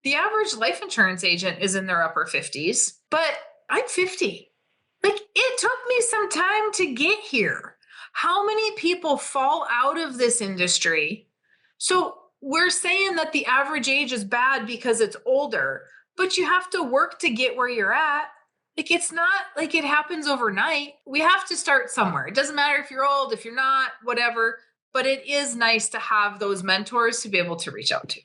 The average life insurance agent is in their upper 50s, but I'm 50. Like, it took me some time to get here. How many people fall out of this industry? So we're saying that the average age is bad because it's older, but you have to work to get where you're at. Like, it's not like it happens overnight. We have to start somewhere. It doesn't matter if you're old, if you're not, whatever, but it is nice to have those mentors to be able to reach out to.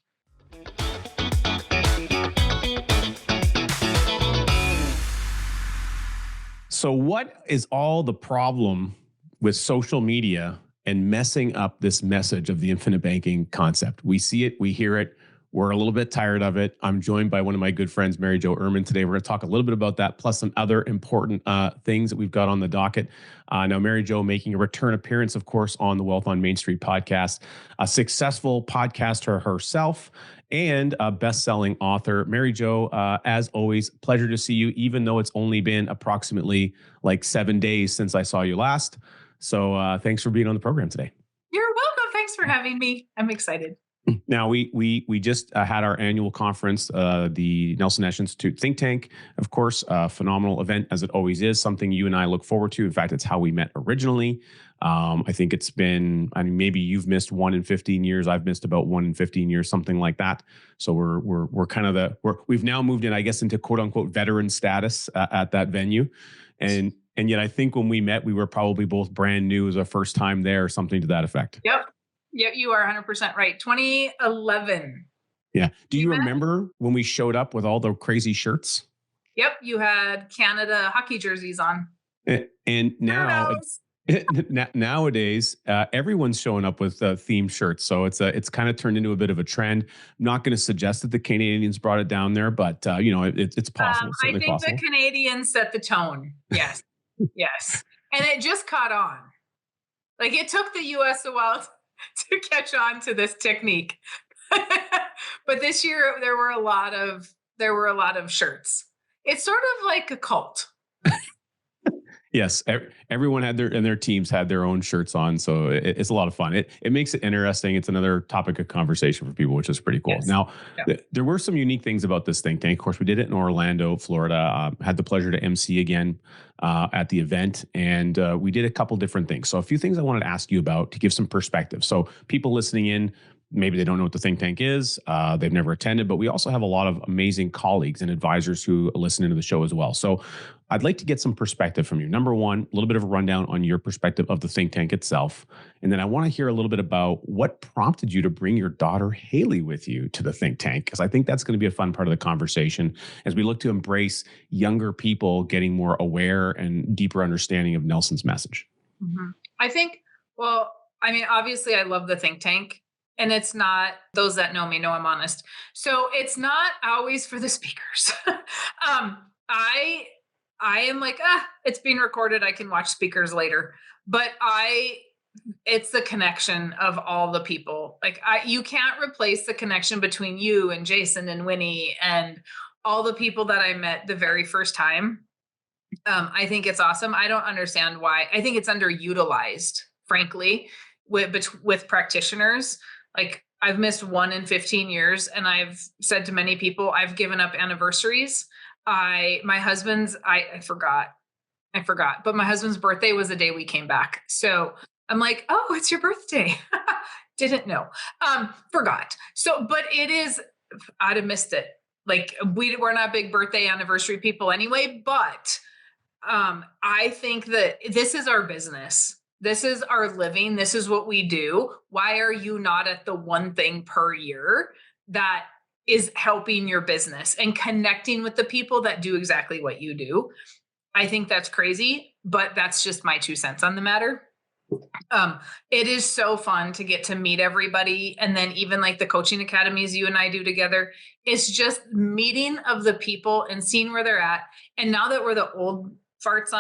So, what is all the problem with social media and messing up this message of the infinite banking concept? We see it, we hear it, we're a little bit tired of it. I'm joined by one of my good friends, Mary Jo Ehrman, today. We're going to talk a little bit about that, plus some other important things that we've got on the docket. Now, Mary Jo making a return appearance, of course, on the Wealth on Main Street podcast, a successful podcaster herself, and a best-selling author. Mary Jo, as always, pleasure to see you, even though it's only been approximately like 7 days since I saw you last. So thanks for being on the program today. You're welcome. Thanks for having me. I'm excited. Now, we just had our annual conference, the Nelson Nash Institute think tank. Of course, a phenomenal event, as it always is, something you and I look forward to. In fact, it's how we met originally. I think it's been, I mean, maybe you've missed 1 in 15 years. I've missed about 1 in 15 years, something like that. So we're kind of we've now moved in, I guess, into quote unquote veteran status at that venue. And yet I think when we met, we were probably both brand new as our first time there, or something to that effect. Yep. Yep, you are 100% right. 2011. Yeah. Do you remember when we showed up with all the crazy shirts? Yep, you had Canada hockey jerseys on. And now, nowadays, everyone's showing up with themed shirts. So it's kind of turned into a bit of a trend. I'm not going to suggest that the Canadians brought it down there, but it's possible. I think possible. The Canadians set the tone. Yes, yes, and it just caught on. Like, it took the U.S. a while to catch on to this technique. But this year there were a lot of shirts. It's sort of like a cult. Yes, everyone had their teams had their own shirts on, so it's a lot of fun. It makes it interesting. It's another topic of conversation for people, which is pretty cool. Yes. Now, there were some unique things about this think tank. Of course, we did it in Orlando, Florida. Had the pleasure to MC again at the event, and we did a couple different things. So a few things I wanted to ask you about to give some perspective. So people listening in, maybe they don't know what the think tank is. They've never attended, but we also have a lot of amazing colleagues and advisors who listen into the show as well. So I'd like to get some perspective from you. Number one, a little bit of a rundown on your perspective of the think tank itself. And then I want to hear a little bit about what prompted you to bring your daughter, Haley, with you to the think tank, because I think that's going to be a fun part of the conversation as we look to embrace younger people getting more aware and deeper understanding of Nelson's message. Mm-hmm. I think, well, I mean, obviously I love the think tank. And it's not, those that know me know I'm honest. So it's not always for the speakers. I am like, it's being recorded. I can watch speakers later. But it's the connection of all the people. Like, you can't replace the connection between you and Jason and Winnie and all the people that I met the very first time. I think it's awesome. I don't understand why. I think it's underutilized, frankly, with practitioners. Like, I've missed 1 in 15 years, and I've said to many people, I've given up anniversaries. I forgot, but my husband's birthday was the day we came back. So I'm like, oh, it's your birthday. Didn't know. Forgot. So, but it is, I'd have missed it. Like, we're not big birthday anniversary people anyway, but I think that this is our business. This is our living. This is what we do. Why are you not at the one thing per year that is helping your business and connecting with the people that do exactly what you do? I think that's crazy, but that's just my 2 cents on the matter. It is so fun to get to meet everybody. And then even like the coaching academies you and I do together, it's just meeting of the people and seeing where they're at. And now that we're the old farts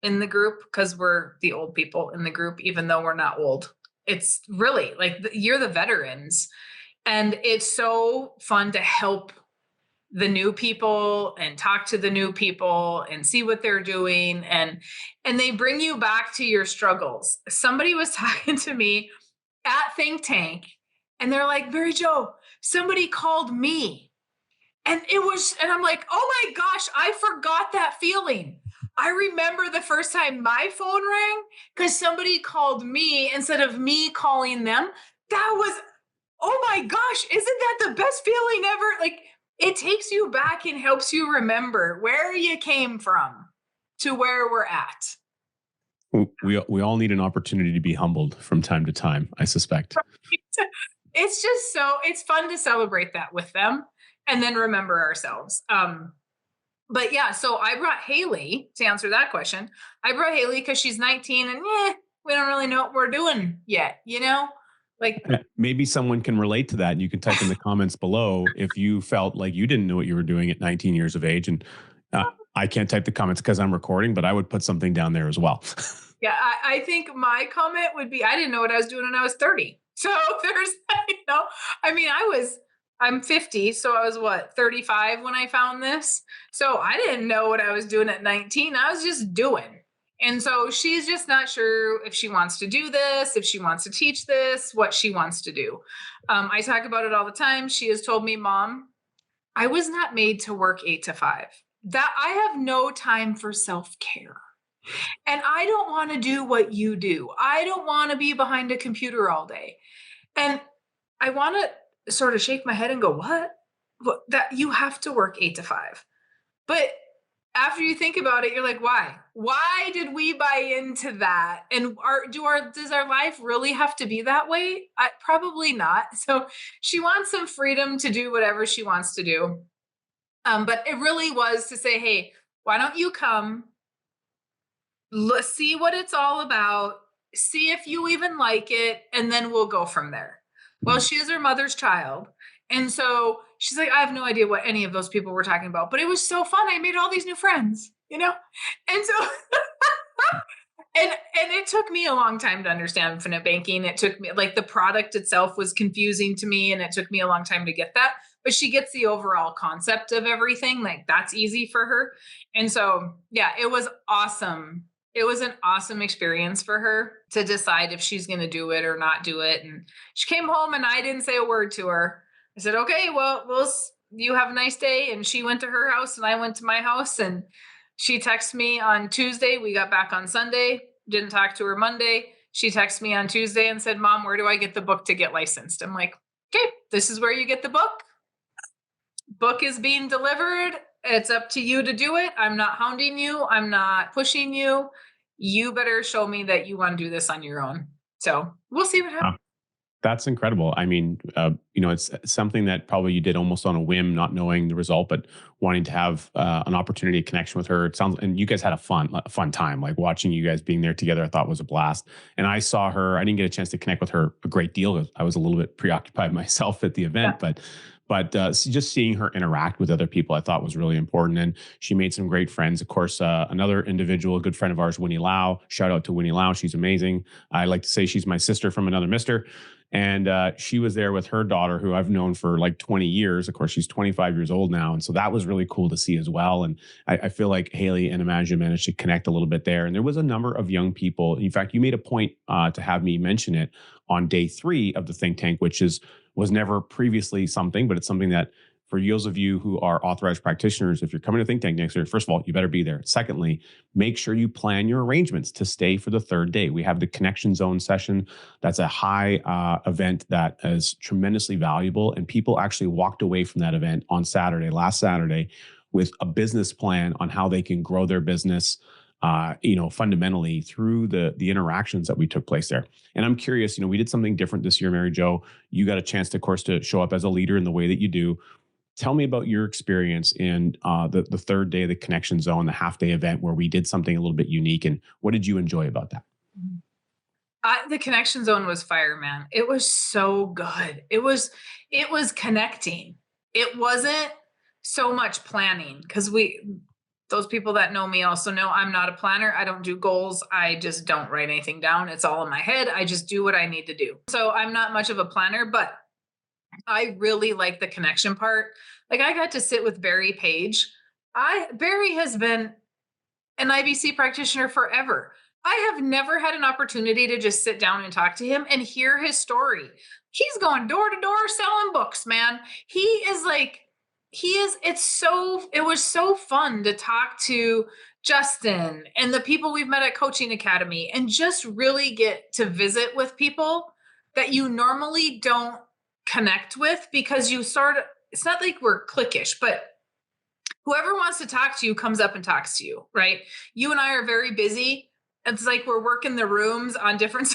in the group, because we're the old people in the group, even though we're not old, it's really like you're the veterans. And it's so fun to help the new people and talk to the new people and see what they're doing. And they bring you back to your struggles. Somebody was talking to me at Think Tank, and they're like, Mary Jo, somebody called me. And I'm like, oh my gosh, I forgot that feeling. I remember the first time my phone rang because somebody called me instead of me calling them. That was, oh my gosh, isn't that the best feeling ever? Like, it takes you back and helps you remember where you came from to where we're at. We all need an opportunity to be humbled from time to time, I suspect. It's just it's fun to celebrate that with them and then remember ourselves. But yeah, so I brought Haley to answer that question. I brought Haley because she's 19 and we don't really know what we're doing yet, Like, maybe someone can relate to that. And you can type in the comments below if you felt like you didn't know what you were doing at 19 years of age. And I can't type the comments because I'm recording, but I would put something down there as well. yeah, I think my comment would be I didn't know what I was doing when I was 30. So there's, I mean, I'm 50, so I was 35 when I found this. So I didn't know what I was doing at 19. I was just doing. And so she's just not sure if she wants to do this, if she wants to teach this, what she wants to do. I talk about it all the time. She has told me, Mom, I was not made to work 8 to 5. That I have no time for self-care. And I don't want to do what you do. I don't want to be behind a computer all day. And I want to sort of shake my head and go, what? That you have to work 8 to 5. But after you think about it, you're like, why? Why did we buy into that? And does our life really have to be that way? Probably not. So she wants some freedom to do whatever she wants to do. But it really was to say, hey, why don't you come? Let's see what it's all about. See if you even like it, and then we'll go from there. Well, she is her mother's child. And so she's like, I have no idea what any of those people were talking about, but it was so fun. I made all these new friends, And so, and it took me a long time to understand infinite banking. It took me, like, the product itself was confusing to me, and it took me a long time to get that. But she gets the overall concept of everything. Like, that's easy for her. And so, yeah, it was awesome. It was an awesome experience for her to decide if she's going to do it or not do it. And she came home and I didn't say a word to her. I said, okay, well, you have a nice day. And she went to her house and I went to my house, and she texted me on Tuesday. We got back on Sunday, didn't talk to her Monday. She texted me on Tuesday and said, Mom, where do I get the book to get licensed? I'm like, okay, this is where you get the book. Book is being delivered. It's up to you to do it. I'm not hounding you. I'm not pushing you. You better show me that you want to do this on your own. So we'll see what happens. That's incredible. I mean, it's something that probably you did almost on a whim, not knowing the result, but wanting to have an opportunity, a connection with her. It sounds, and you guys had a fun time. Like, watching you guys being there together, I thought was a blast. And I saw her. I didn't get a chance to connect with her a great deal. I was a little bit preoccupied myself at the event, Yeah. but just seeing her interact with other people, I thought was really important. And she made some great friends. Of course, another individual, a good friend of ours, Winnie Lau. Shout out to Winnie Lau. She's amazing. I like to say she's my sister from another mister. And she was there with her daughter, who I've known for like 20 years. Of course, she's 25 years old now. And so that was really cool to see as well. And I feel like Haley and Imagine managed to connect a little bit there. And there was a number of young people. In fact, you made a point to have me mention it on day 3 of the think tank, which was never previously something, but it's something that, for those of you who are authorized practitioners, if you're coming to Think Tank next year, first of all, you better be there. Secondly, make sure you plan your arrangements to stay for the 3rd day. We have the Connection Zone session. That's a high event that is tremendously valuable. And people actually walked away from that event on last Saturday, with a business plan on how they can grow their business, fundamentally through the interactions that we took place there. And I'm curious, we did something different this year, Mary Jo. You got a chance, of course, to show up as a leader in the way that you do. Tell me about your experience in the 3rd day of the Connection Zone, the half-day event where we did something a little bit unique. And what did you enjoy about that? The Connection Zone was fire, man. It was so good. It was connecting. It wasn't so much planning, because those people that know me also know I'm not a planner. I don't do goals. I just don't write anything down. It's all in my head. I just do what I need to do. So I'm not much of a planner, but I really like the connection part. Like, I got to sit with Barry Page. Barry has been an IBC practitioner forever. I have never had an opportunity to just sit down and talk to him and hear his story. He's going door to door selling books, man. He is like, it was so fun to talk to Justin and the people we've met at Coaching Academy and just really get to visit with people that you normally don't connect with because it's not like we're cliquish, but whoever wants to talk to you comes up and talks to you, right? You and I are very busy. It's like we're working the rooms on different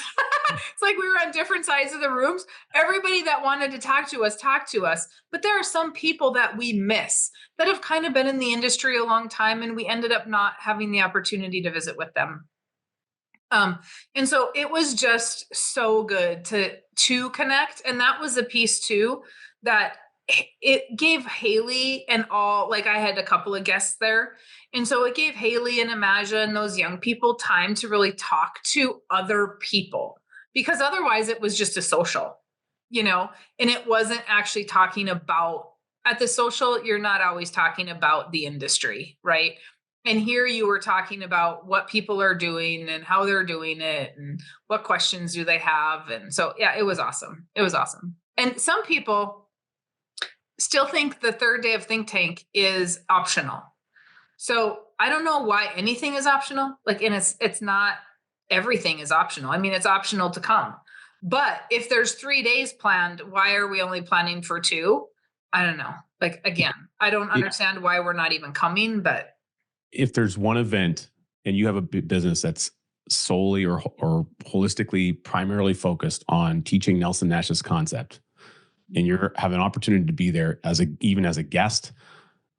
it's like we were on different sides of the rooms. Everybody that wanted to talked to us. But there are some people that we miss that have kind of been in the industry a long time, and we ended up not having the opportunity to visit with them. And so it was just so good to connect. And that was a piece too that it gave Haley and all, like I had a couple of guests there. And so it gave Haley and Imaja and those young people time to really talk to other people because otherwise it was just a social, and it wasn't actually talking about at the social, you're not always talking about the industry, right? And here you were talking about what people are doing and how they're doing it and what questions do they have. And so, yeah, it was awesome. It was awesome. And some people still think the third day of Think Tank is optional. So I don't know why anything is optional. Like, and it's not, everything is optional. I mean, it's optional to come. But if there's 3 days planned, why are we only planning for 2? I don't know. Like, again, I don't understand why we're not even coming, but if there's one event and you have a business that's solely or holistically primarily focused on teaching Nelson Nash's concept, and you're have an opportunity to be there even as a guest,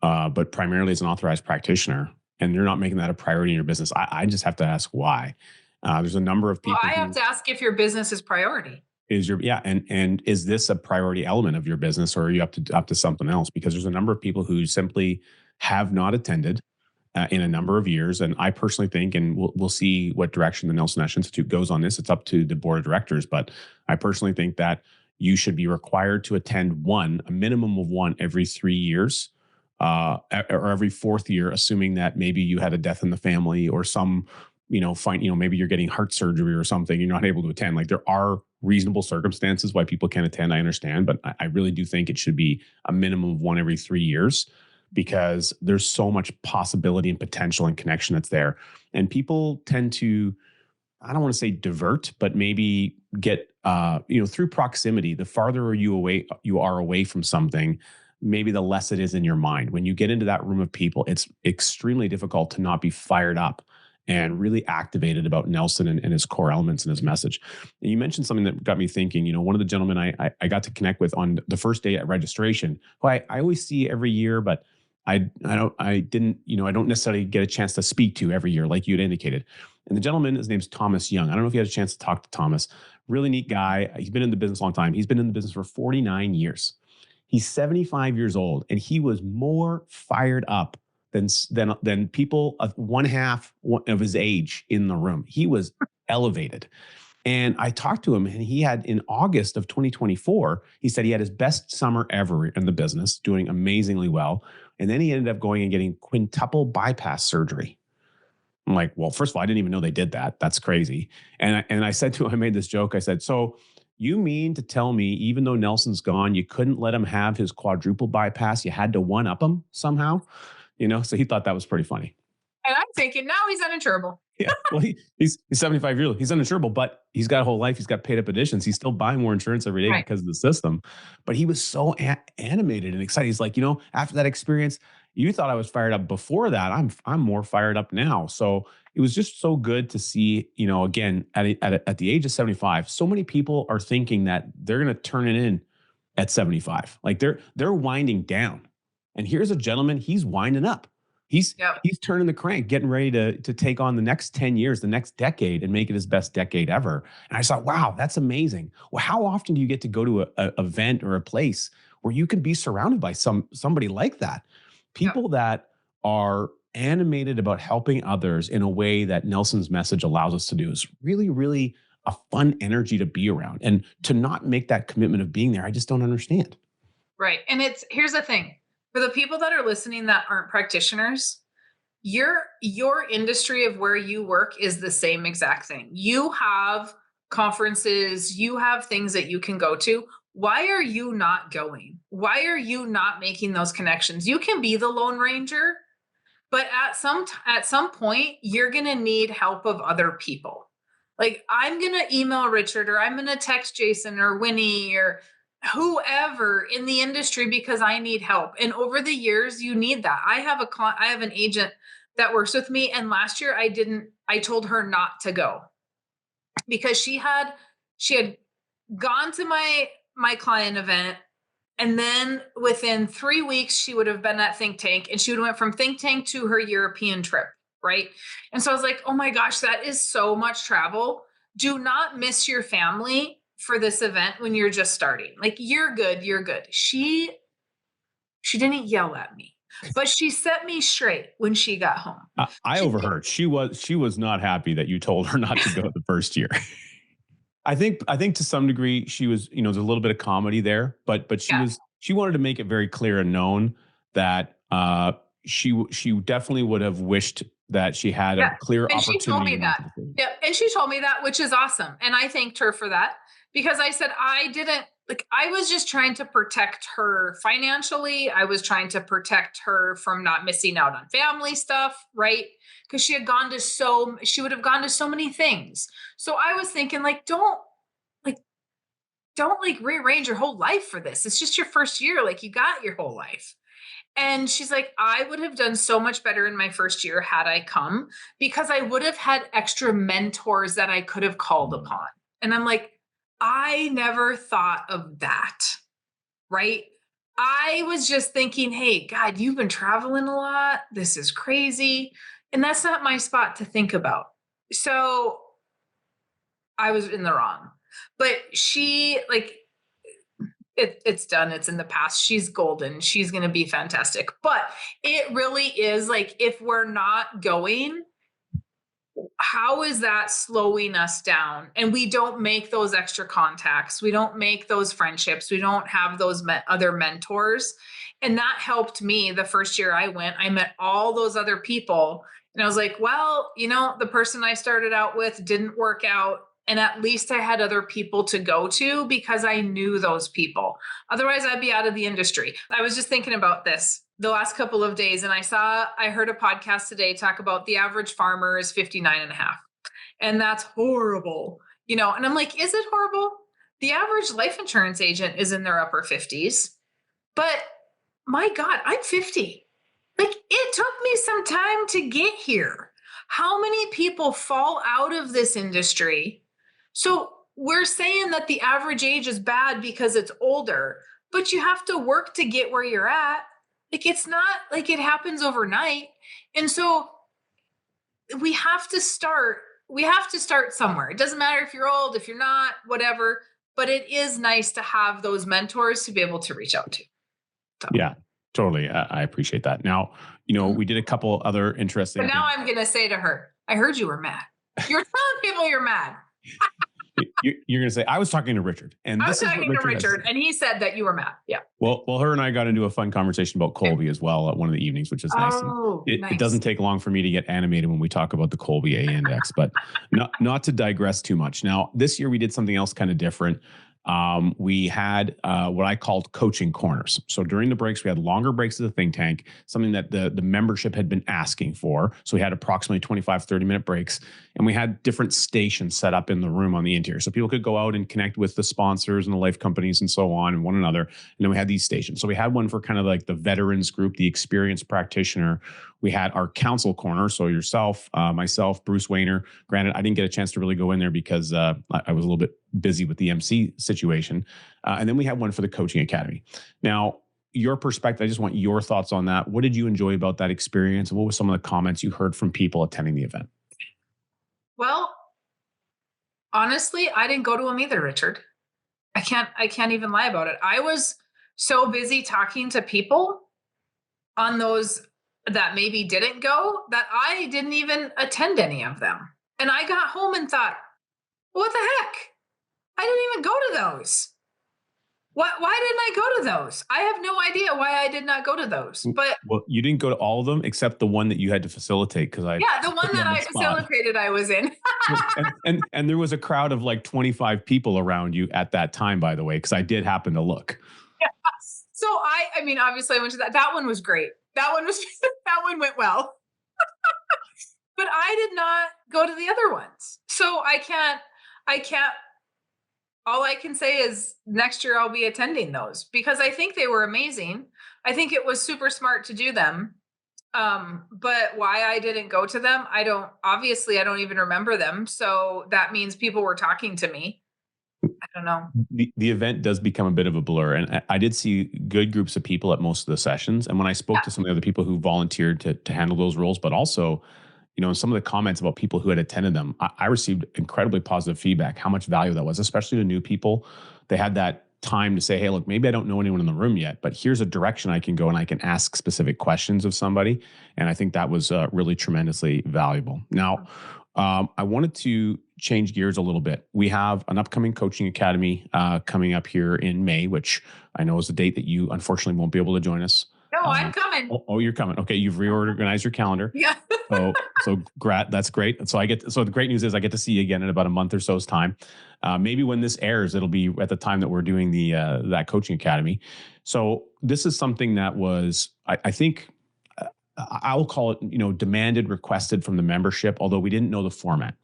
but primarily as an authorized practitioner, and you're not making that a priority in your business, I just have to ask why. There's a number of people. Well, I have to ask if your business is priority. And is this a priority element of your business, or are you up to something else? Because there's a number of people who simply have not attended in a number of years. And I personally think, and we'll see what direction the Nelson Nash Institute goes on this. It's up to the board of directors, but I personally think that you should be required to attend a minimum of one every 3 years, or every 4th year, assuming that maybe you had a death in the family or some, maybe you're getting heart surgery or something, you're not able to attend. Like, there are reasonable circumstances why people can't attend. I understand, but I really do think it should be a minimum of one every 3 years, because there's so much possibility and potential and connection that's there. And people tend to, I don't want to say divert, but maybe get, through proximity, the farther you are away from something, maybe the less it is in your mind. When you get into that room of people, it's extremely difficult to not be fired up and really activated about Nelson and his core elements and his message. And you mentioned something that got me thinking. One of the gentlemen I got to connect with on the first day at registration, who I always see every year, but I don't necessarily get a chance to speak to every year, like you had indicated. And the gentleman, his name's Thomas Young. I don't know if you had a chance to talk to Thomas. Really neat guy. He's been in the business a long time. He's been in the business for 49 years. He's 75 years old, and he was more fired up than people of one half of his age in the room. He was elevated. And I talked to him, and he had, in August of 2024, he said he had his best summer ever in the business, doing amazingly well. And then he ended up going and getting quintuple bypass surgery. I'm like, well, first of all, I didn't even know they did that. That's crazy. And I said to him, I made this joke. I said, so you mean to tell me, even though Nelson's gone, you couldn't let him have his quadruple bypass? You had to one-up him somehow? So he thought that was pretty funny. And I'm thinking, now he's uninsurable. Yeah, well, he's 75 years old. He's uninsurable, but he's got a whole life. He's got paid up additions. He's still buying more insurance every day because of the system. But he was so animated and excited. He's like, after that experience, you thought I was fired up before that. I'm more fired up now. So it was just so good to see, again, at the age of 75, so many people are thinking that they're going to turn it in at 75. Like they're winding down. And here's a gentleman, he's winding up. He's turning the crank, getting ready to take on the next 10 years, the next decade, and make it his best decade ever. And I thought, wow, that's amazing. Well, how often do you get to go to a event or a place where you can be surrounded by somebody like that? People that are animated about helping others in a way that Nelson's message allows us to do is really, really a fun energy to be around. And to not make that commitment of being there, I just don't understand. Right. And here's the thing. For the people that are listening that aren't practitioners, your industry of where you work is the same exact thing. You have conferences, you have things that you can go to. Why are you not going? Why are you not making those connections? You can be the lone ranger, but at some point you're going to need help of other people. Like, I'm going to email Richard, or I'm going to text Jason or Winnie or whoever in the industry because I need help. And over the years, you need that. I have an agent that works with me, and last year I told her not to go because she had gone to my client event, and then within 3 weeks she would have been at think tank, and she would have went from think tank to her European trip, right? And so I was like, oh my gosh, that is so much travel. Do not miss your family for this event when you're just starting. Like, you're good. She didn't yell at me, but she set me straight when she got home. I overheard. She was not happy that you told her not to go the first year. I think to some degree she was, there's a little bit of comedy there, but Yeah. she wanted to make it very clear and known that she definitely would have wished that she had a clear And opportunity. she told me that. Yeah. And she told me that, which is awesome. And I thanked her for that, because I said I was just trying to protect her financially. I was trying to protect her from not missing out on family stuff, right? Because she would have gone to so many things. So I was thinking, don't rearrange your whole life for this. It's just your first year. Like, you got your whole life. And she's like, I would have done so much better in my first year had I come, because I would have had extra mentors that I could have called upon. And I'm like, I never thought of that, right? I was just thinking, hey, God, you've been traveling a lot. This is crazy. And that's not my spot to think about. So I was in the wrong. But it's done. It's in the past. She's golden. She's going to be fantastic. But it really is like, if we're not going, how is that slowing us down? And we don't make those extra contacts. We don't make those friendships. We don't have those other mentors. And that helped me the first year I went. I met all those other people. And I was like, well, the person I started out with didn't work out. And at least I had other people to go to because I knew those people. Otherwise, I'd be out of the industry. I was just thinking about this the last couple of days, and I heard a podcast today talk about the average farmer is 59 and a half. And that's horrible. And I'm like, is it horrible? The average life insurance agent is in their upper 50s. But my God, I'm 50. Like, it took me some time to get here. How many people fall out of this industry? So we're saying that the average age is bad because it's older, but you have to work to get where you're at. Like, it's not like it happens overnight. And so we have to start somewhere. It doesn't matter if you're old, if you're not, whatever, but it is nice to have those mentors to be able to reach out to. So. Yeah, totally. I appreciate that. Now, we did a couple other interesting. But now I'm going to say to her, I heard you were mad. You're telling people you're mad. You're going to say, I was talking to Richard. And I was talking to Richard, and he said that you were mad. Yeah. Well, her and I got into a fun conversation about Colby as well at one of the evenings, which is nice. Nice. It doesn't take long for me to get animated when we talk about the Colby A index, but not to digress too much. Now, this year we did something else kind of different. We had what I called coaching corners. So during the breaks, we had longer breaks at the think tank, something that the membership had been asking for. So we had approximately 25, 30-minute breaks, and we had different stations set up in the room on the interior. So people could go out and connect with the sponsors and the life companies and so on and one another. And then we had these stations. So we had one for kind of like the veterans group, the experienced practitioner. We had our counsel corner. So yourself, myself, Bruce Wayner. Granted, I didn't get a chance to really go in there because I was a little bit busy with the MC situation. And then we had one for the coaching academy. Now, your perspective, I just want your thoughts on that. What did you enjoy about that experience? And what were some of the comments you heard from people attending the event? Well, honestly, I didn't go to them either, Richard. I can't even lie about it. I was so busy talking to people on those that maybe didn't go that I didn't even attend any of them. And I got home and thought, what the heck? I didn't even go to those. Why didn't I go to those? I have no idea why I did not go to those. But Well, you didn't go to all of them except the one that you had to facilitate because I yeah, the one put you that on the I spot. facilitated, I was in. And there was a crowd of like 25 people around you at that time, by the way, because I did happen to look. So I mean, obviously, I went to that. That one was great. That one was that one went well. But I did not go to the other ones. So I can't all I can say is next year I'll be attending those because I think they were amazing. I think it was super smart to do them. But why I didn't go to them, I don't even remember them. So that means people were talking to me. I don't know. The event does become a bit of a blur. And I did see good groups of people at most of the sessions. And when I spoke Yeah. to some of the other people who volunteered to handle those roles, but also, some of the comments about people who had attended them, I received incredibly positive feedback, how much value that was, especially to new people. They had that time to say, hey, look, maybe I don't know anyone in the room yet, but here's a direction I can go and I can ask specific questions of somebody. And I think that was really tremendously valuable. Now, I wanted to change gears a little bit. We have an upcoming coaching academy coming up here in May, which I know is a date that you unfortunately won't be able to join us. No, I'm Um, coming. you're coming. Okay, you've reorganized your calendar. Yeah. That's great. So the great news is I get to see you again in about a month or so's time. Maybe when this airs, it'll be at the time that we're doing the that coaching academy. So this is something that was, I think, I'll call it, demanded, requested from the membership, although we didn't know the format.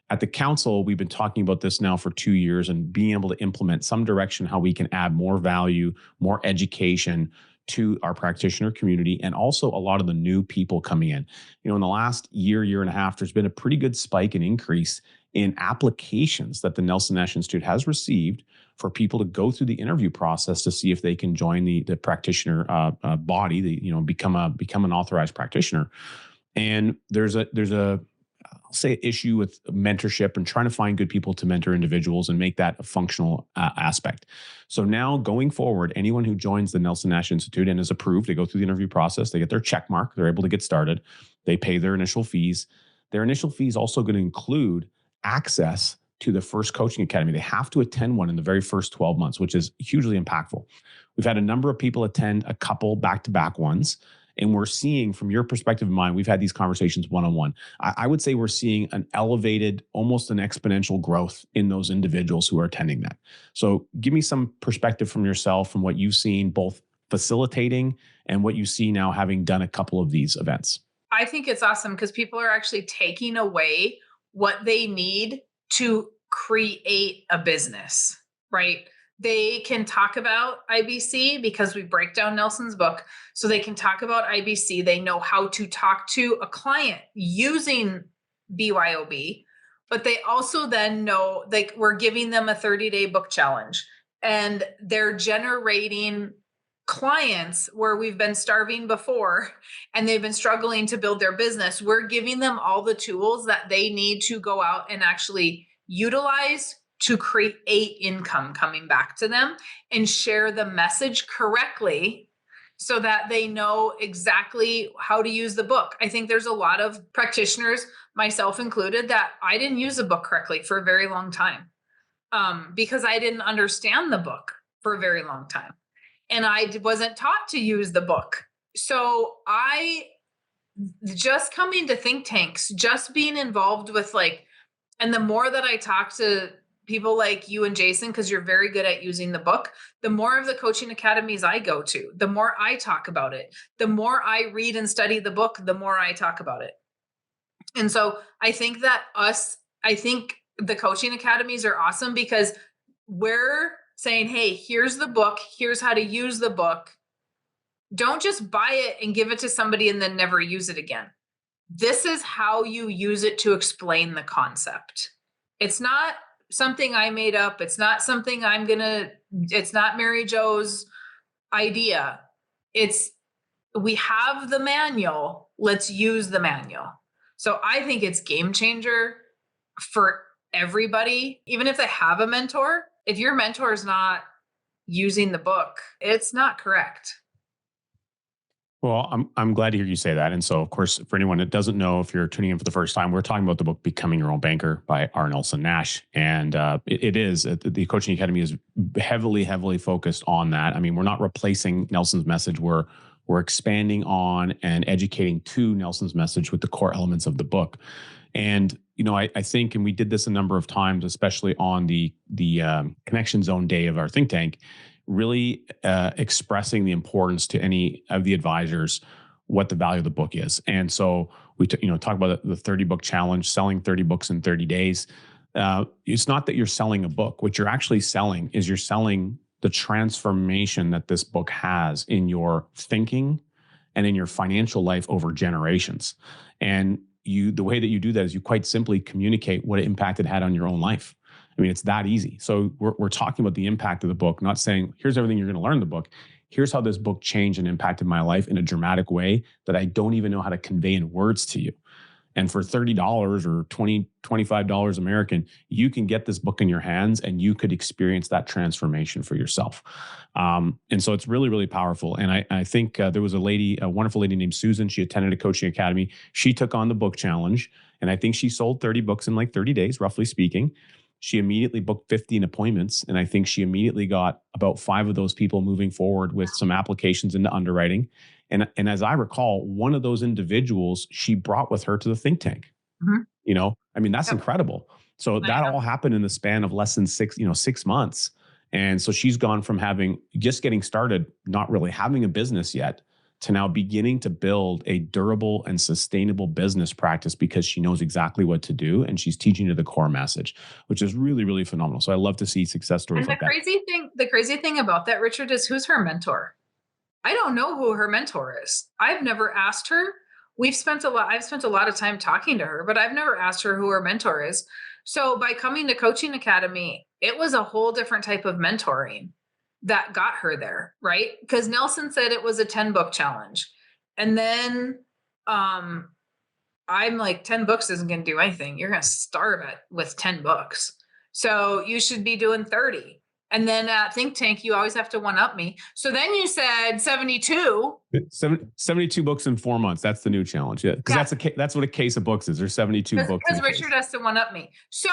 At the council, we've been talking about this now for 2 years and being able to implement some direction how we can add more value, more education to our practitioner community, and also a lot of the new people coming in. In the last year and a half, there's been a pretty good spike and increase in applications that the Nelson Nash Institute has received for people to go through the interview process to see if they can join the practitioner body, become an authorized practitioner. And there's a I'll say issue with mentorship and trying to find good people to mentor individuals and make that a functional aspect. So now going forward, anyone who joins the Nelson Nash Institute and is approved, they go through the interview process, they get their check mark, they're able to get started, they pay their initial fees. Their initial fee is also going to include access to the first coaching academy. They have to attend one in the very first 12 months, which is hugely impactful. We've had a number of people attend a couple back-to-back ones. And we're seeing, from your perspective and mine, we've had these conversations one-on-one. I would say we're seeing an elevated, almost an exponential growth in those individuals who are attending that. So give me some perspective from yourself, from what you've seen, both facilitating and what you see now having done a couple of these events. I think it's awesome because people are actually taking away what they need to create a business, right? They can talk about IBC because we break down Nelson's book. So they can talk about IBC. They know how to talk to a client using BYOB, but they also then know, like, we're giving them a 30-day book challenge and they're generating clients where we've been starving before and they've been struggling to build their business. We're giving them all the tools that they need to go out and actually utilize to create income coming back to them and share the message correctly so that they know exactly how to use the book. I think there's a lot of practitioners, myself included, that I didn't use the book correctly for a very long time because I didn't understand the book for a very long time. And I wasn't taught to use the book. So I just coming to think tanks, just being involved with and the more that I talk to people like you and Jason, because you're very good at using the book, the more of the coaching academies I go to, the more I talk about it, the more I read and study the book, the more I talk about it. And so I think the coaching academies are awesome because we're saying, hey, here's the book, here's how to use the book. Don't just buy it and give it to somebody and then never use it again. This is how you use it to explain the concept. It's not something I made up. It's not something it's not Mary Jo's idea. We have the manual. Let's use the manual. So I think it's game changer for everybody, even if they have a mentor. If your mentor is not using the book, it's not correct. Well, I'm glad to hear you say that. And so, of course, for anyone that doesn't know, if you're tuning in for the first time, we're talking about the book "Becoming Your Own Banker" by R. Nelson Nash, and it is the Coaching Academy is heavily focused on that. I mean, we're not replacing Nelson's message. We're expanding on and educating to Nelson's message with the core elements of the book. And I think, and we did this a number of times, especially on the Connection Zone day of our think tank, really expressing the importance to any of the advisors what the value of the book is. And so we talk about the 30 book challenge, selling 30 books in 30 days. It's not that you're selling a book. What you're actually selling is you're selling the transformation that this book has in your thinking and in your financial life over generations. And the way that you do that is you quite simply communicate what impact it had on your own life. I mean, it's that easy. So we're talking about the impact of the book, not saying, here's everything you're going to learn in the book. Here's how this book changed and impacted my life in a dramatic way that I don't even know how to convey in words to you. And for $30 or $25 American, you can get this book in your hands and you could experience that transformation for yourself. And so it's really powerful. And I think there was a wonderful lady named Susan. She attended a coaching academy. She took on the book challenge. And I think she sold 30 books in like 30 days, roughly speaking. She immediately booked 15 appointments. And I think she immediately got about 5 of those people moving forward with some applications into underwriting. And as I recall, one of those individuals she brought with her to the think tank. Mm-hmm. I mean, that's incredible. So that all happened in the span of less than 6 months. And so she's gone from just getting started, not really having a business yet, to now beginning to build a durable and sustainable business practice because she knows exactly what to do and she's teaching to the core message, which is really phenomenal. So I love to see success stories like that. The crazy thing about that, Richard, is who's her mentor? I don't know who her mentor is. I've never asked her. I've spent a lot of time talking to her, but I've never asked her who her mentor is. So by coming to Coaching Academy, it was a whole different type of mentoring that got her there, right? Because Nelson said it was a 10 book challenge. And then I'm like, 10 books isn't going to do anything. You're going to starve it with 10 books. So you should be doing 30. And then at Think Tank, you always have to one-up me. So then you said 72. 72 books in 4 months. That's the new challenge. Yeah, because that's what a case of books is. There's 72 books. Because Richard has to one-up me. So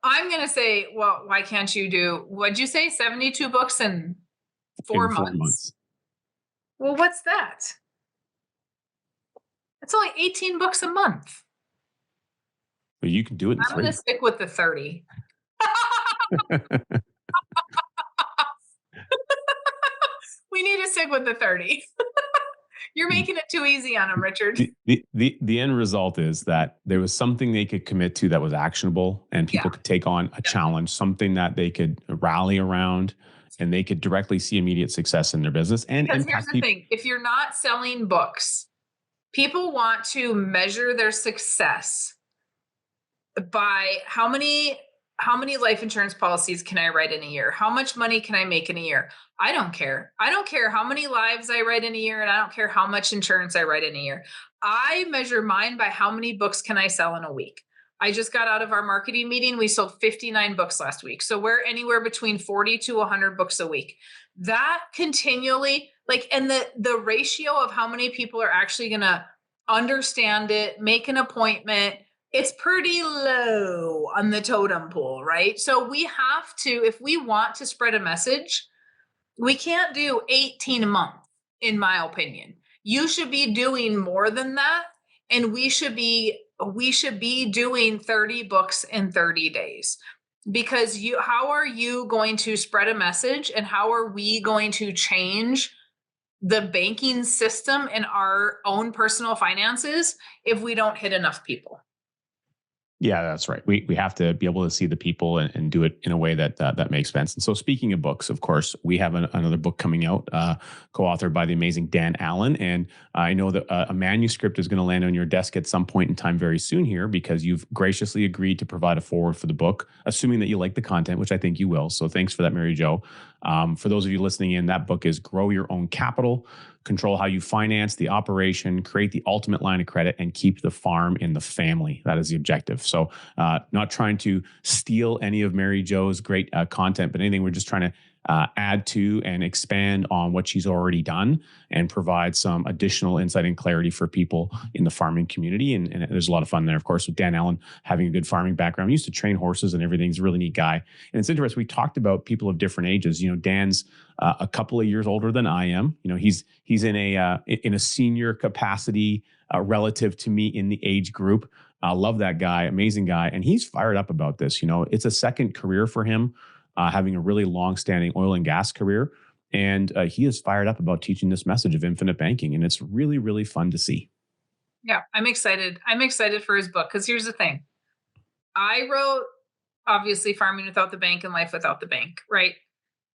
I'm going to say, well, why can't you do, what'd you say, 72 books in 4 months? Well, what's that? It's only 18 books a month. Well, you can do it in 3. I'm going to stick with the 30. We need to stick with the 30. You're making it too easy on them, Richard. The end result is that there was something they could commit to that was actionable and people could take on a challenge, something that they could rally around and they could directly see immediate success in their business. And here's the thing, if you're not selling books, people want to measure their success by how many life insurance policies can I write in a year? How much money can I make in a year? I don't care. I don't care how many lives I write in a year, and I don't care how much insurance I write in a year. I measure mine by how many books can I sell in a week. I just got out of our marketing meeting. We sold 59 books last week. So we're anywhere between 40 to 100 books a week. That continually, and the ratio of how many people are actually going to understand it, make an appointment, it's pretty low on the totem pole, right? So we have to, if we want to spread a message, we can't do 18 a month, in my opinion. You should be doing more than that. And we should be doing 30 books in 30 days. Because how are you going to spread a message and how are we going to change the banking system and our own personal finances if we don't hit enough people? Yeah, that's right. We have to be able to see the people and do it in a way that makes sense. And so, speaking of books, of course, we have another book coming out, co-authored by the amazing Dan Allen. And I know that a manuscript is going to land on your desk at some point in time very soon here, because you've graciously agreed to provide a foreword for the book, assuming that you like the content, which I think you will. So thanks for that, Mary Jo. For those of you listening in, that book is Grow Your Own Capital, Control How You Finance the Operation, Create the Ultimate Line of Credit, and Keep the Farm in the Family. That is the objective. So not trying to steal any of Mary Jo's great content, but anything, we're just trying to add to and expand on what she's already done and provide some additional insight and clarity for people in the farming community. And there's a lot of fun there, of course, with Dan Allen having a good farming background. He used to train horses and everything. He's a really neat guy. And it's interesting. We talked about people of different ages. Dan's a couple of years older than I am. He's in a senior capacity relative to me in the age group. I love that guy, amazing guy. And he's fired up about this. It's a second career for him, having a really long-standing oil and gas career. And he is fired up about teaching this message of infinite banking. And it's really, really fun to see. Yeah, I'm excited. I'm excited for his book because here's the thing. I wrote, obviously, Farming Without the Bank and Life Without the Bank, right?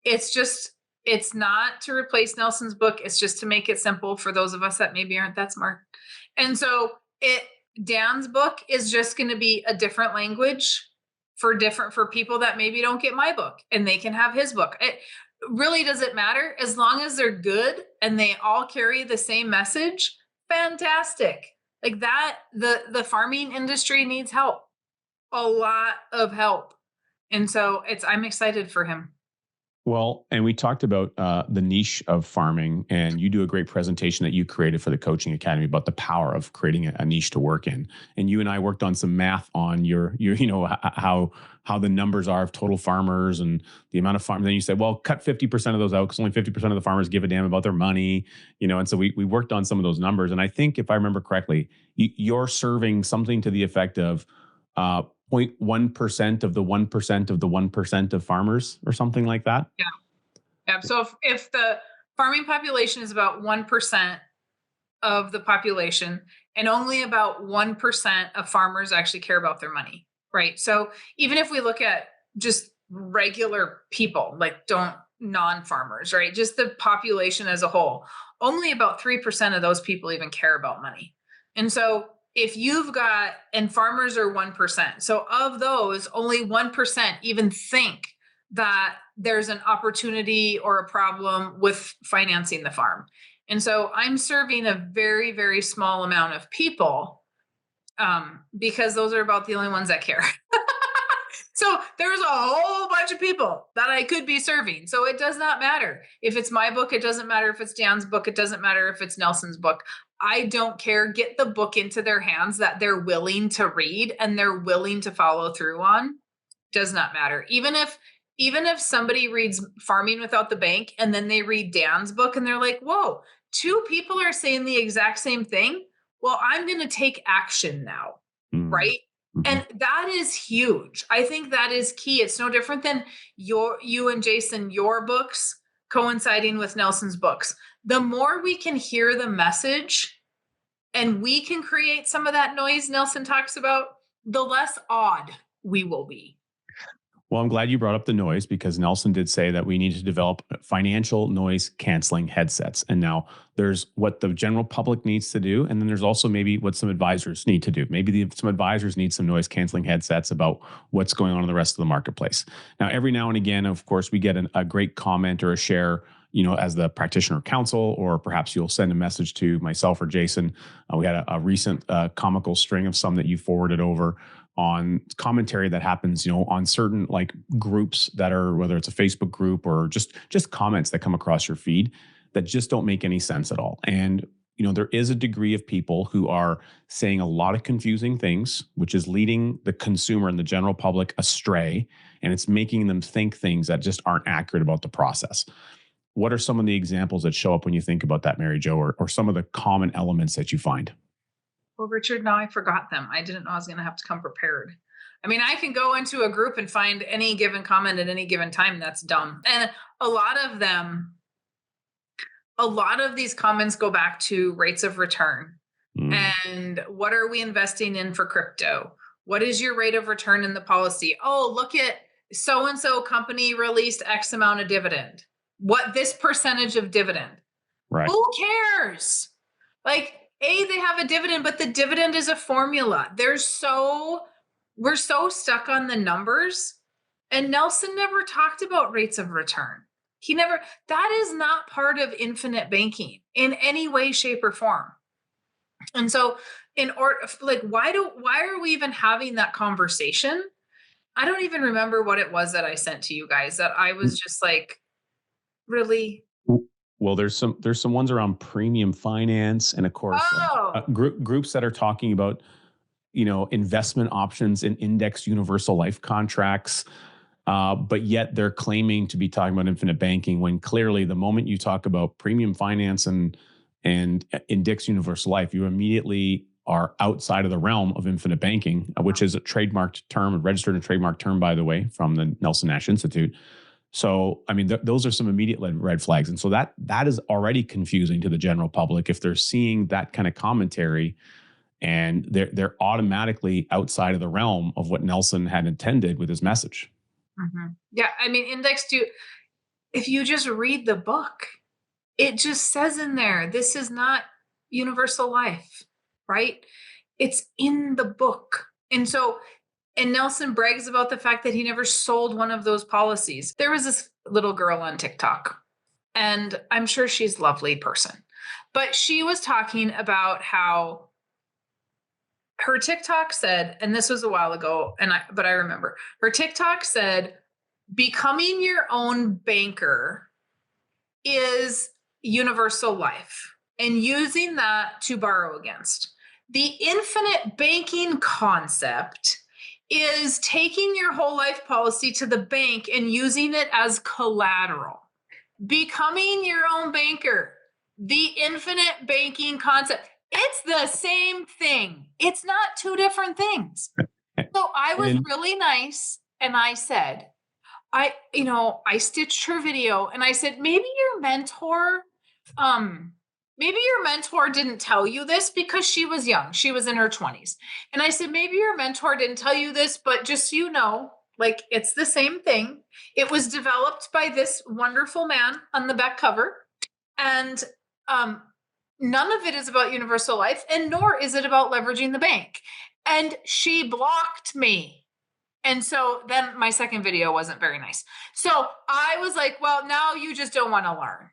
It's not to replace Nelson's book. It's just to make it simple for those of us that maybe aren't that smart. And so Dan's book is just going to be a different language for people that maybe don't get my book, and they can have his book. It really doesn't matter as long as they're good and they all carry the same message. Fantastic. Like that, the farming industry needs help, a lot of help. And so I'm excited for him. Well, and we talked about the niche of farming, and you do a great presentation that you created for the Coaching Academy about the power of creating a niche to work in. And you and I worked on some math on your how the numbers are of total farmers and the amount of farmers. Then you said, well, cut 50% of those out because only 50% of the farmers give a damn about their money, And so we worked on some of those numbers. And I think if I remember correctly, you're serving something to the effect of 0.1% of the 1% of the 1% of farmers or something like that. Yeah. Yeah. So if the farming population is about 1% of the population, and only about 1% of farmers actually care about their money, right? So even if we look at just regular people, like non-farmers, right? Just the population as a whole, only about 3% of those people even care about money. And so if you've got, and farmers are 1%. So of those, only 1% even think that there's an opportunity or a problem with financing the farm. And so I'm serving a very, very small amount of people because those are about the only ones that care. So there's a whole bunch of people that I could be serving. So it does not matter if it's my book. It doesn't matter if it's Dan's book. It doesn't matter if it's Nelson's book. I don't care. Get the book into their hands that they're willing to read and they're willing to follow through on. Does not matter. Even if somebody reads Farming Without the Bank and then they read Dan's book and they're like, whoa, two people are saying the exact same thing. Well, I'm going to take action now. Right. And that is huge. I think that is key. It's no different than you and Jason, your books coinciding with Nelson's books. The more we can hear the message and we can create some of that noise Nelson talks about, the less odd we will be. Well, I'm glad you brought up the noise because Nelson did say that we need to develop financial noise canceling headsets. And now there's what the general public needs to do. And then there's also maybe what some advisors need to do. Maybe some advisors need some noise canceling headsets about what's going on in the rest of the marketplace. Now, every now and again, of course, we get a great comment or a share, as the practitioner counsel, or perhaps you'll send a message to myself or Jason. We had a recent comical string of some that you forwarded over on commentary that happens, on certain like groups that are, whether it's a Facebook group or just comments that come across your feed that just don't make any sense at all. And, there is a degree of people who are saying a lot of confusing things, which is leading the consumer and the general public astray. And it's making them think things that just aren't accurate about the process. What are some of the examples that show up when you think about that, Mary Jo, or some of the common elements that you find? Well, Richard, now I forgot them. I didn't know I was going to have to come prepared. I mean, I can go into a group and find any given comment at any given time. That's dumb. And a lot of these comments go back to rates of return. And what are we investing in for crypto? What is your rate of return in the policy? Oh, look at so-and-so company released X amount of dividend. What this percentage of dividend? Right. Who cares? Like, they have a dividend, but the dividend is a formula. We're so stuck on the numbers. And Nelson never talked about rates of return. That is not part of infinite banking in any way, shape, or form. And so why are we even having that conversation? I don't even remember what it was that I sent to you guys that I was just like, Really? Well, there's some ones around premium finance, and of course, Oh, groups that are talking about investment options in index universal life contracts. But yet they're claiming to be talking about infinite banking when clearly the moment you talk about premium finance and index universal life, you immediately are outside of the realm of infinite banking, which is a trademarked term, a registered and trademarked term, by the way, from the Nelson Nash Institute. So, I mean, those are some immediate red flags, and so that is already confusing to the general public if they're seeing that kind of commentary, and they're automatically outside of the realm of what Nelson had intended with his message. yeah. I mean, if you just read the book, it just says in there, this is not universal life, right? It's in the book. And Nelson brags about the fact that he never sold one of those policies. There was this little girl on TikTok, and I'm sure she's a lovely person, but she was talking about how her TikTok said, and this was a while ago, but I remember her TikTok said, becoming your own banker is universal life and using that to borrow against. The infinite banking concept is taking your whole life policy to the bank and using it as collateral. Becoming your own banker, the infinite banking concept, it's the same thing. It's not two different things. So I was really nice and I said, I stitched her video and I said, maybe your mentor didn't tell you this because she was young. She was in her 20s. And I said, maybe your mentor didn't tell you this, but just so you know, like it's the same thing. It was developed by this wonderful man on the back cover. And none of it is about universal life, and nor is it about leveraging the bank. And she blocked me. And so then my second video wasn't very nice. So I was like, well, now you just don't want to learn.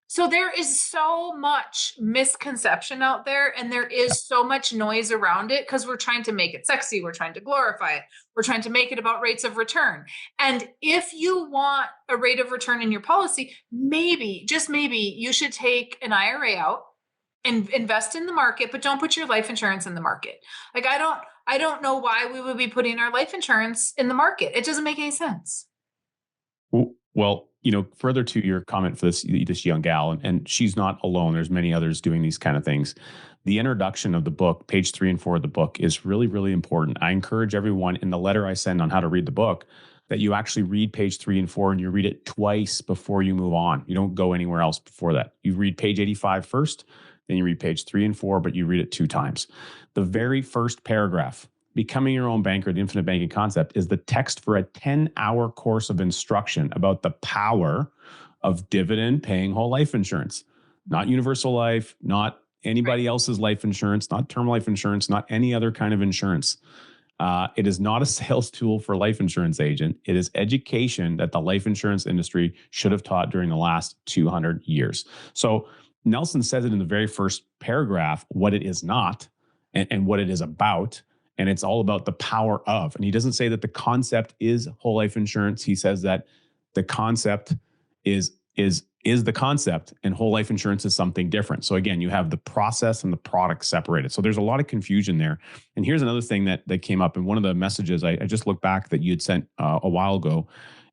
So there is so much misconception out there, and there is so much noise around it because we're trying to make it sexy. We're trying to glorify it. We're trying to make it about rates of return. And if you want a rate of return in your policy, maybe, just maybe, you should take an IRA out and invest in the market, but don't put your life insurance in the market. Like, I don't know why we would be putting our life insurance in the market. It doesn't make any sense. Well, further to your comment for this young gal, and she's not alone. There's many others doing these kind of things. The introduction of the book, page 3 and 4 of the book, is really, really important. I encourage everyone in the letter I send on how to read the book that you actually read page 3 and 4 and you read it twice before you move on. You don't go anywhere else before that. You read page 85 first, then you read page 3 and 4, but you read it 2 times. The very first paragraph, becoming your own banker, the infinite banking concept, is the text for a 10-hour course of instruction about the power of dividend paying whole life insurance, not universal life, not anybody else's life insurance, not term life insurance, not any other kind of insurance. It is not a sales tool for a life insurance agent. It is education that the life insurance industry should have taught during the last 200 years. So Nelson says it in the very first paragraph, what it is not and what it is about. And it's all about the power of. And he doesn't say that the concept is whole life insurance. He says that the concept is the concept, and whole life insurance is something different. So again, you have the process and the product separated. So there's a lot of confusion there. And here's another thing that came up in one of the messages I just looked back that you had sent a while ago,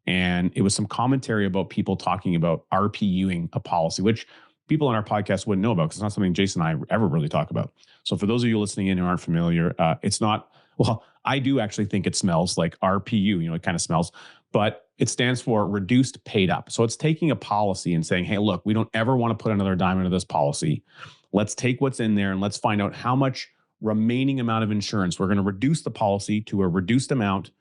and it was some commentary about people talking about RPUing a policy, which people on our podcast wouldn't know about because it's not something Jason and I ever really talk about. So for those of you listening in who aren't familiar, it's not, well, I do actually think it smells like RPU, it kind of smells, but it stands for reduced paid up. So it's taking a policy and saying, hey, look, we don't ever want to put another dime into this policy. Let's take what's in there and let's find out how much remaining amount of insurance. We're going to reduce the policy to a reduced amount,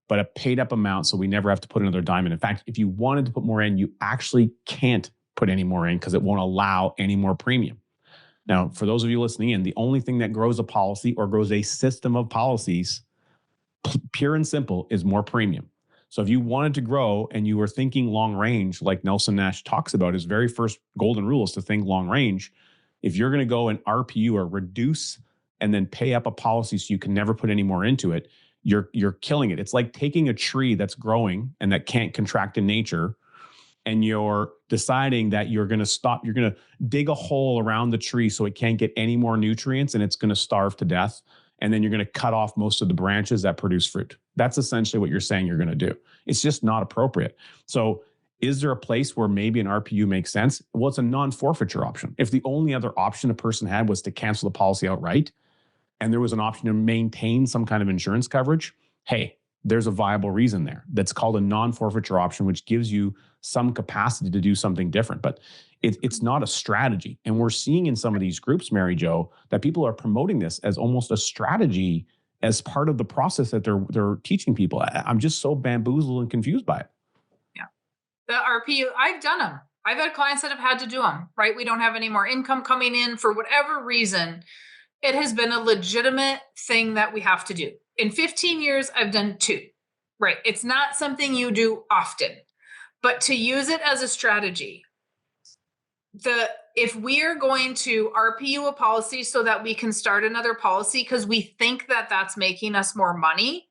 but a paid up amount, so we never have to put another dime in. In fact, if you wanted to put more in, you actually can't put any more in because it won't allow any more premium. Now, for those of you listening in, the only thing that grows a policy or grows a system of policies, pure and simple, is more premium. So if you wanted to grow and you were thinking long range, like Nelson Nash talks about, his very first golden rule is to think long range. If you're going to go and RPU or reduce and then pay up a policy so you can never put any more into it, you're killing it. It's like taking a tree that's growing and that can't contract in nature and you're deciding that you're going to dig a hole around the tree so it can't get any more nutrients and it's going to starve to death. And then you're going to cut off most of the branches that produce fruit. That's essentially what you're saying you're going to do. It's just not appropriate. So is there a place where maybe an RPU makes sense? Well, it's a non-forfeiture option. If the only other option a person had was to cancel the policy outright, and there was an option to maintain some kind of insurance coverage, hey, there's a viable reason there. That's called a non-forfeiture option, which gives you some capacity to do something different. But it's not a strategy. And we're seeing in some of these groups, Mary Jo, that people are promoting this as almost a strategy as part of the process that they're teaching people. I'm just so bamboozled and confused by it. Yeah. The RPU, I've done them. I've had clients that have had to do them, right? We don't have any more income coming in for whatever reason. It has been a legitimate thing that we have to do. In 15 years, I've done 2, right? It's not something you do often, but to use it as a strategy, if we are going to RPU a policy so that we can start another policy because we think that that's making us more money,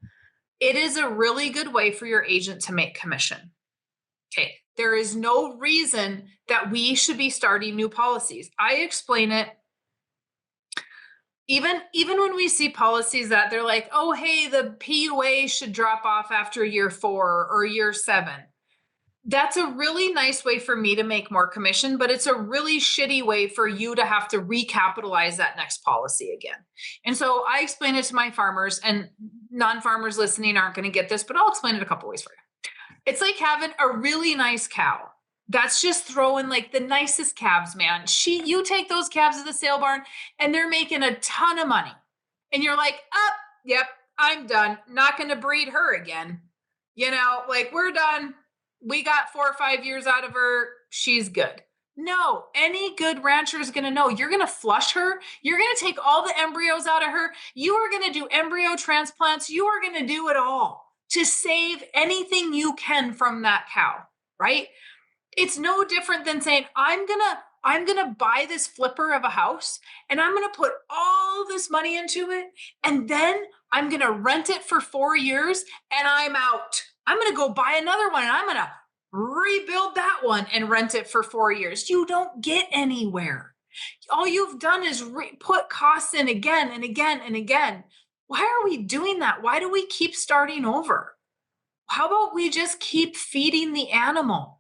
it is a really good way for your agent to make commission. Okay. There is no reason that we should be starting new policies. I explain it. Even when we see policies that they're like, oh, hey, the PUA should drop off after year 4 or year 7. That's a really nice way for me to make more commission, but it's a really shitty way for you to have to recapitalize that next policy again. And so I explain it to my farmers, and non-farmers listening aren't going to get this, but I'll explain it a couple ways for you. It's like having a really nice cow. That's just throwing like the nicest calves, man. You take those calves to the sale barn and they're making a ton of money. And you're like, yep, I'm done. Not going to breed her again. Like we're done. We got 4 or 5 years out of her. She's good. No, any good rancher is going to know you're going to flush her. You're going to take all the embryos out of her. You are going to do embryo transplants. You are going to do it all to save anything you can from that cow, right? It's no different than saying, I'm gonna buy this flipper of a house and I'm gonna put all this money into it, and then I'm gonna rent it for 4 years and I'm out. I'm gonna go buy another one and I'm gonna rebuild that one and rent it for 4 years. You don't get anywhere. All you've done is put costs in again and again and again. Why are we doing that? Why do we keep starting over? How about we just keep feeding the animal?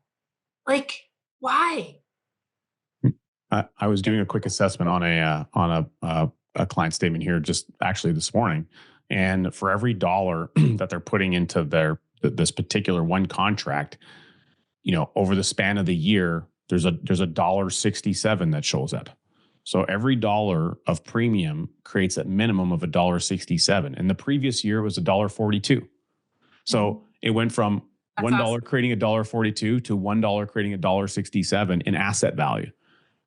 Like, why? I was doing a quick assessment on a client statement here just actually this morning, and for every dollar that they're putting into this particular one contract, over the span of the year, there's a $1.67 that shows up. So every dollar of premium creates a minimum of $1.67, and the previous year was $1.42. So it went from $1 awesome. Creating $1.42 to $1 creating $1.67 in asset value.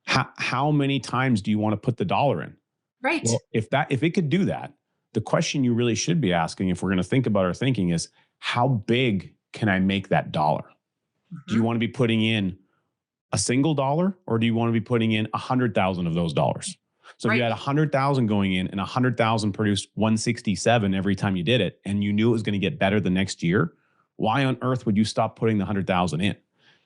How many times do you want to put the dollar in? Right. Well, if it could do that, the question you really should be asking, if we're going to think about our thinking, is how big can I make that dollar? Mm-hmm. Do you want to be putting in a single dollar, or do you want to be putting in 100,000 of those dollars? So if you had 100,000 going in and 100,000 produced 167 every time you did it, and you knew it was going to get better the next year, why on earth would you stop putting the 100,000 in?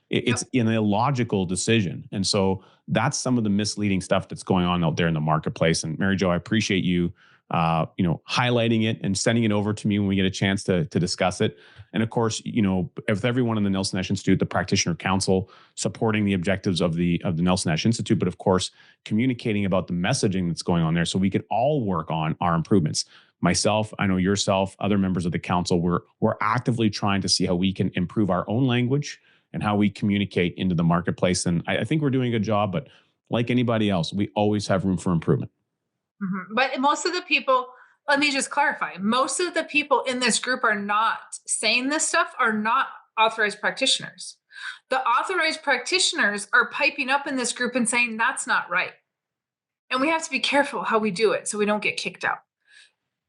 It's an illogical decision. And so that's some of the misleading stuff that's going on out there in the marketplace. And Mary Jo, I appreciate you, highlighting it and sending it over to me when we get a chance to discuss it. And of course, with everyone in the Nelson Nash Institute, the Practitioner Council, supporting the objectives of the Nelson Nash Institute, but of course, communicating about the messaging that's going on there so we can all work on our improvements. Myself, I know yourself, other members of the council, we're actively trying to see how we can improve our own language and how we communicate into the marketplace. And I think we're doing a good job, but like anybody else, we always have room for improvement. Mm-hmm. But most of the people, let me just clarify, most of the people in this group are not saying this stuff, are not authorized practitioners. The authorized practitioners are piping up in this group and saying that's not right. And we have to be careful how we do it so we don't get kicked out.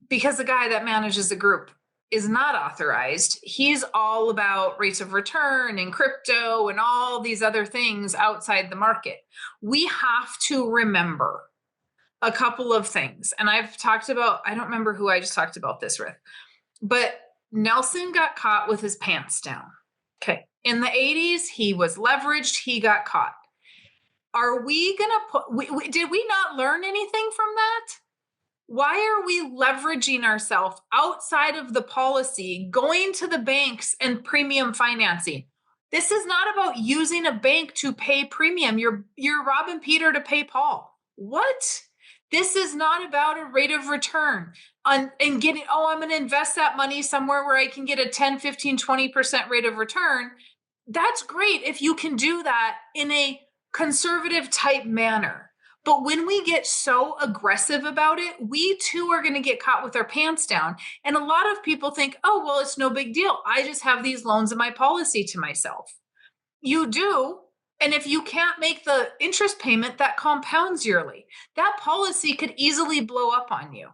Because the guy that manages the group is not authorized. He's all about rates of return and crypto and all these other things outside the market. We have to remember a couple of things. And I've talked about, I don't remember who I just talked about this with, but Nelson got caught with his pants down. Okay. In the 80s, he was leveraged, he got caught. Are we going to did we not learn anything from that? Why are we leveraging ourselves outside of the policy, going to the banks and premium financing? This is not about using a bank to pay premium. You're robbing Peter to pay Paul. What? This is not about a rate of return and getting, I'm going to invest that money somewhere where I can get a 10, 15, 20% rate of return. That's great if you can do that in a conservative type manner. But when we get so aggressive about it, we too are going to get caught with our pants down. And a lot of people think, oh, well, it's no big deal. I just have these loans in my policy to myself. You do. And if you can't make the interest payment, that compounds yearly. That policy could easily blow up on you.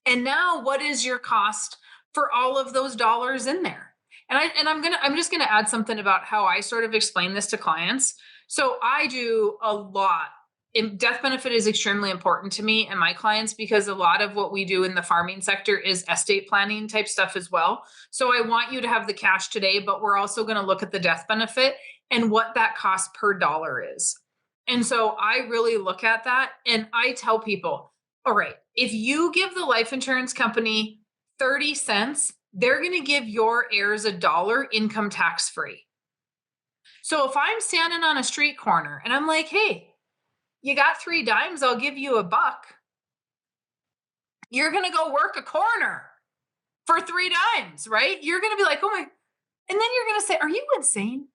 And now what is your cost for all of those dollars in there? And I'm just gonna add something about how I sort of explain this to clients. So I do a lot. Death benefit is extremely important to me and my clients because a lot of what we do in the farming sector is estate planning type stuff as well. So I want you to have the cash today, but we're also going to look at the death benefit and what that cost per dollar is. And so I really look at that and I tell people, all right, if you give the life insurance company 30 cents, they're going to give your heirs $1 income tax free. So if I'm standing on a street corner and I'm like, hey, you got 3 dimes, I'll give you $1. You're going to go work a corner for 3 dimes, right? You're going to be like, oh my, and then you're going to say, are you insane?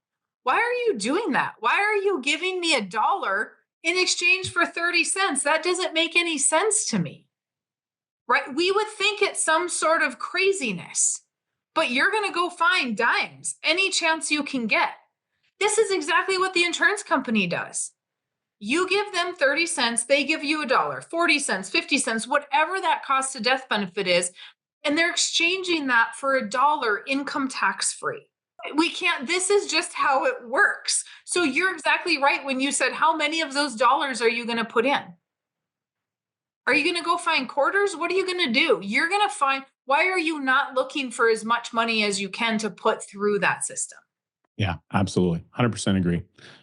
Why are you doing that? Why are you giving me $1 in exchange for 30 cents? That doesn't make any sense to me, right? We would think it's some sort of craziness, but you're going to go find dimes any chance you can get. This is exactly what the insurance company does. You give them 30 cents, they give you $1, 40 cents, 50 cents, whatever that cost of death benefit is, and they're exchanging that for $1 income tax free. We can't, this is just how it works. So you're exactly right when you said, how many of those dollars are you going to put in? Are you going to go find quarters? What are you going to do? You're going to find, why are you not looking for as much money as you can to put through that system? Yeah, absolutely. 100% agree.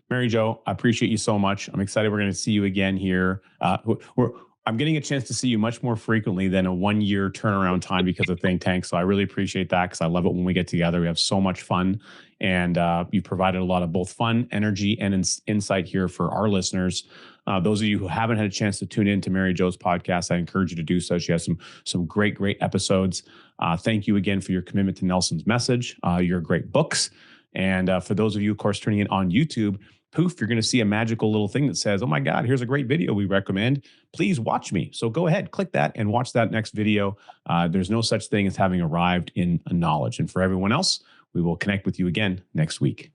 Mary Jo, I appreciate you so much. I'm excited we're going to see you again here. I'm getting a chance to see you much more frequently than a 1-year turnaround time because of Think Tank. So I really appreciate that because I love it when we get together. We have so much fun. And you provided a lot of both fun, energy, and insight here for our listeners. Those of you who haven't had a chance to tune in to Mary Jo's podcast, I encourage you to do so. She has some great episodes. Thank you again for your commitment to Nelson's message, your great books. And for those of you, of course, turning in on YouTube, poof, you're going to see a magical little thing that says, oh my God, here's a great video we recommend. Please watch me. So go ahead, click that and watch that next video. There's no such thing as having arrived in knowledge. And for everyone else, we will connect with you again next week.